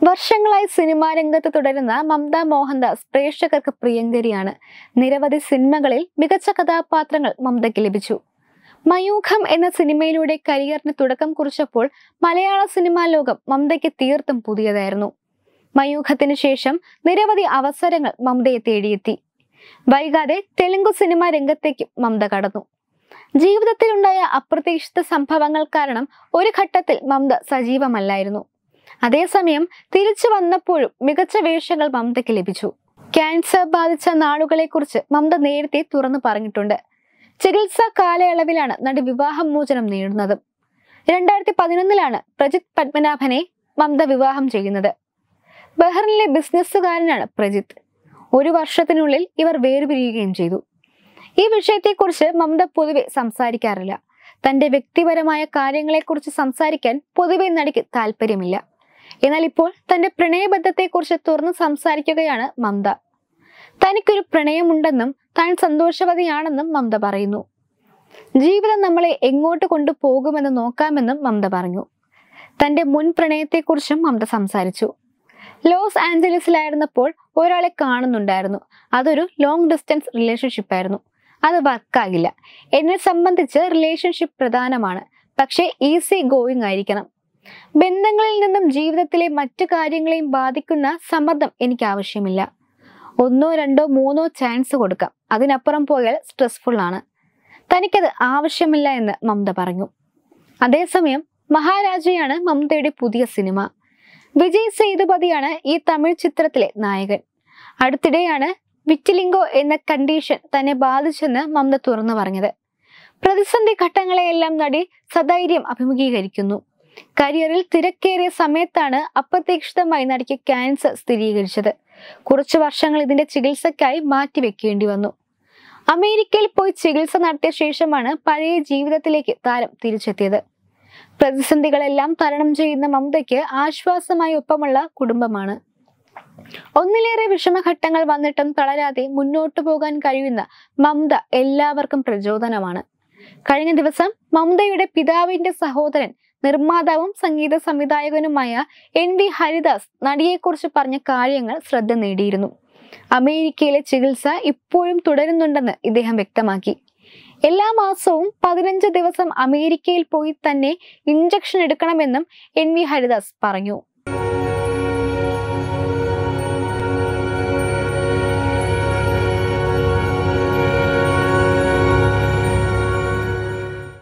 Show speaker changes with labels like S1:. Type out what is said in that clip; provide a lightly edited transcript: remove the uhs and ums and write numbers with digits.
S1: വർഷങ്ങളായി സിനിമാ രംഗത്ത് തുടരുന്ന മമത മോഹൻദാസ് പ്രേക്ഷകർക്ക് പ്രിയങ്കരിയാണ്. നിരവധി സിനിമകളിൽ മികച്ച കഥാപാത്രങ്ങൾ മമതയ്ക്ക് ലഭിച്ചു. മയൂഖം എന്ന സിനിമയിലൂടെ കരിയറിന് തുടക്കം കുറിച്ചപ്പോൾ മലയാള സിനിമാ ലോകം മമതയ്ക്ക് തീർത്തും പുതിയതായിരുന്നു. മയൂഖത്തിന് ശേഷം നിരവധി അവസരങ്ങൾ മമതയെ തേടിയെത്തി. വൈകാതെ തെലുങ്ക് സിനിമാ രംഗത്തേക്ക് മമത കടന്നു. ജീവിതത്തിലുണ്ടായ അപ്രതീക്ഷിത സംഭവങ്ങൾ കാരണം ഒരു ഘട്ടത്തിൽ മമത സജീവമല്ലായിരുന്നു. അതേസമയം തിരിച്ചു വന്നപ്പോഴും മികച്ച വേഷങ്ങൾ മമതയ്ക്ക് ലഭിച്ചു. ക്യാൻസർ ബാധിച്ച നാളുകളെ കുറിച്ച് മമത നേരത്തെ തുറന്നു പറഞ്ഞിട്ടുണ്ട്. ചികിത്സാ കാലയളവിലാണ് നടി വിവാഹമോചനം നേടുന്നത്. 2011 പ്രജിത്ത് പത്മനാഭനെ മമത വിവാഹം ചെയ്യുന്നത്. ബഹ്റിനിലെ ബിസിനസ്സുകാരനാണ് പ്രജിത്ത്. 1 വർഷത്തിനുള്ളിൽ ഇവർ വേർപിരിയുകയും ചെയ്തു. ഈ വിഷയത്തെക്കുറിച്ച് മമത പൊതുവെ സംസാരിക്കാറില്ല. തന്റെ വ്യക്തിപരമായ കാര്യങ്ങളെക്കുറിച്ച് സംസാരിക്കാൻ പൊതുവെ നടിക്ക് താല്പര്യമില്ല. എന്നാൽ ഇപ്പോൾ തന്റെ പ്രണയബന്ധത്തെക്കുറിച്ച് തുറന്നു സംസാരിക്കുകയാണ് മമത. തനിക്കൊരു പ്രണയമുണ്ടെന്നും താൻ സന്തോഷവതിയാണെന്നും മമത പറയുന്നു. ജീവിതം നമ്മളെ എങ്ങോട്ട് കൊണ്ടുപോകുമെന്ന് നോക്കാമെന്നും മമത പറഞ്ഞു. തന്റെ മുൻ പ്രണയത്തെക്കുറിച്ചും മമത സംസാരിച്ചു. ലോസ് ആഞ്ചലസിലായിരുന്നപ്പോൾ ഒരാളെ കാണുന്നുണ്ടായിരുന്നു. അതൊരു ലോങ് ഡിസ്റ്റൻസ് റിലേഷൻഷിപ്പ് ആയിരുന്നു. അത് വർക്കാകില്ല. എന്നെ സംബന്ധിച്ച് റിലേഷൻഷിപ്പ് പ്രധാനമാണ്, പക്ഷേ ഈസി ഗോയിങ് ആയിരിക്കണം. ബന്ധങ്ങളിൽ നിന്നും ജീവിതത്തിലെ മറ്റു കാര്യങ്ങളെയും ബാധിക്കുന്ന സമ്മർദ്ദം എനിക്ക് ആവശ്യമില്ല. 1, 2, 3 ചാൻസ് കൊടുക്കാം, അതിനപ്പുറം പോയാൽ സ്ട്രെസ്ഫുൾ ആണ്. തനിക്കത് ആവശ്യമില്ല എന്ന് മമത പറഞ്ഞു. അതേസമയം മഹാരാജയാണ് മമതയുടെ പുതിയ സിനിമ. വിജയ് സേതുപതിയാണ് ഈ തമിഴ് ചിത്രത്തിലെ നായകൻ. അടുത്തിടെയാണ് വിറ്റിലിംഗോ എന്ന കണ്ടീഷൻ തന്നെ ബാധിച്ചെന്ന് മമത തുറന്നു പറഞ്ഞത്. പ്രതിസന്ധി ഘട്ടങ്ങളെയെല്ലാം നടി സധൈര്യം അഭിമുഖീകരിക്കുന്നു. കരിയറിൽ തിരക്കേറിയ സമയത്താണ് അപ്രതീക്ഷിതമായി നടിക്ക് ക്യാൻസർ സ്ഥിരീകരിച്ചത്. കുറച്ചു വർഷങ്ങൾ ഇതിന്റെ ചികിത്സയ്ക്കായി മാറ്റിവെക്കേണ്ടി വന്നു. അമേരിക്കയിൽ പോയി ചികിത്സ നടത്തിയ ശേഷമാണ് പഴയ ജീവിതത്തിലേക്ക് താരം തിരിച്ചെത്തിയത്. പ്രതിസന്ധികളെല്ലാം തരണം ചെയ്യുന്ന മമതയ്ക്ക് ആശ്വാസമായി ഒപ്പമുള്ള കുടുംബമാണ്. ഒന്നിലേറെ വിഷമഘട്ടങ്ങൾ വന്നിട്ടും തളരാതെ മുന്നോട്ടു പോകാൻ കഴിയുന്ന മമത എല്ലാവർക്കും പ്രചോദനമാണ്. കഴിഞ്ഞ ദിവസം മമതയുടെ പിതാവിന്റെ സഹോദരൻ നിർമ്മാതാവും സംഗീത സംവിധായകനുമായ NV ഹരിദാസ് നടിയെക്കുറിച്ച് പറഞ്ഞ കാര്യങ്ങൾ ശ്രദ്ധ നേടിയിരുന്നു. അമേരിക്കയിലെ ചികിത്സ ഇപ്പോഴും തുടരുന്നുണ്ടെന്ന് ഇദ്ദേഹം വ്യക്തമാക്കി. എല്ലാ മാസവും 15 ദിവസം അമേരിക്കയിൽ പോയി തന്നെ ഇഞ്ചക്ഷൻ എടുക്കണമെന്നും NV ഹരിദാസ് പറഞ്ഞു.